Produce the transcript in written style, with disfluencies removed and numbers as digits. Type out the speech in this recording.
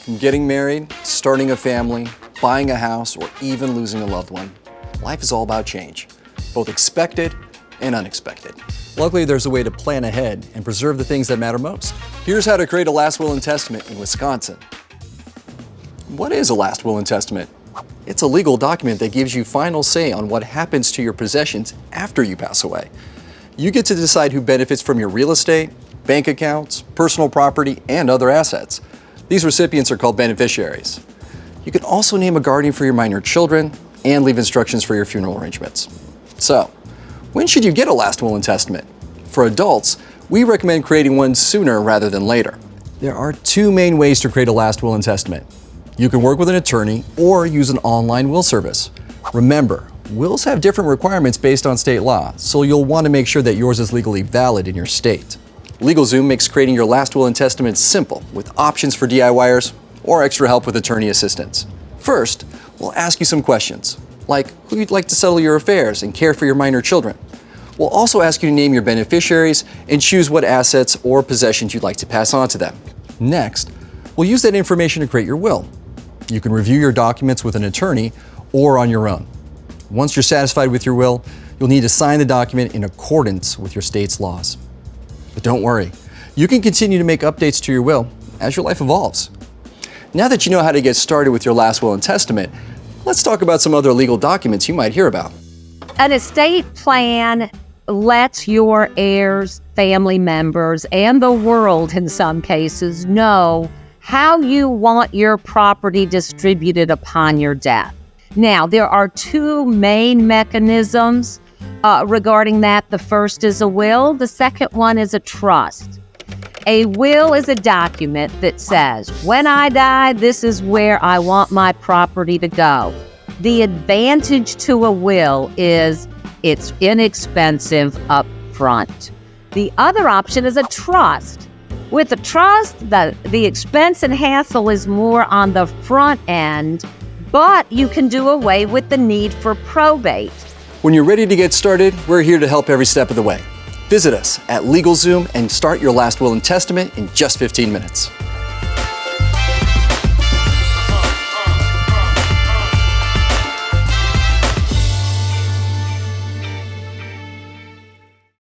From getting married, starting a family, buying a house, or even losing a loved one, life is all about change, both expected and unexpected. Luckily, there's a way to plan ahead and preserve the things that matter most. Here's how to create a last will and testament in Wisconsin. What is a last will and testament? It's a legal document that gives you final say on what happens to your possessions after you pass away. You get to decide who benefits from your real estate, bank accounts, personal property, and other assets. These recipients are called beneficiaries. You can also name a guardian for your minor children and leave instructions for your funeral arrangements. So, when should you get a last will and testament? For adults, we recommend creating one sooner rather than later. There are two main ways to create a last will and testament. You can work with an attorney or use an online will service. Remember, wills have different requirements based on state law, so you'll want to make sure that yours is legally valid in your state. LegalZoom makes creating your last will and testament simple with options for DIYers or extra help with attorney assistance. First, we'll ask you some questions, like who you'd like to settle your affairs and care for your minor children. We'll also ask you to name your beneficiaries and choose what assets or possessions you'd like to pass on to them. Next, we'll use that information to create your will. You can review your documents with an attorney or on your own. Once you're satisfied with your will, you'll need to sign the document in accordance with your state's laws. But don't worry, you can continue to make updates to your will as your life evolves. Now that you know how to get started with your last will and testament, let's talk about some other legal documents you might hear about. An estate plan lets your heirs, family members, and the world in some cases know how you want your property distributed upon your death. Now, there are two main mechanisms regarding that. The first is a will. The second one is a trust. A will is a document that says, when I die, this is where I want my property to go. The advantage to a will is it's inexpensive up front. The other option is a trust. With a trust, the expense and hassle is more on the front end, but you can do away with the need for probate. When you're ready to get started, we're here to help every step of the way. Visit us at LegalZoom and start your last will and testament in just 15 minutes.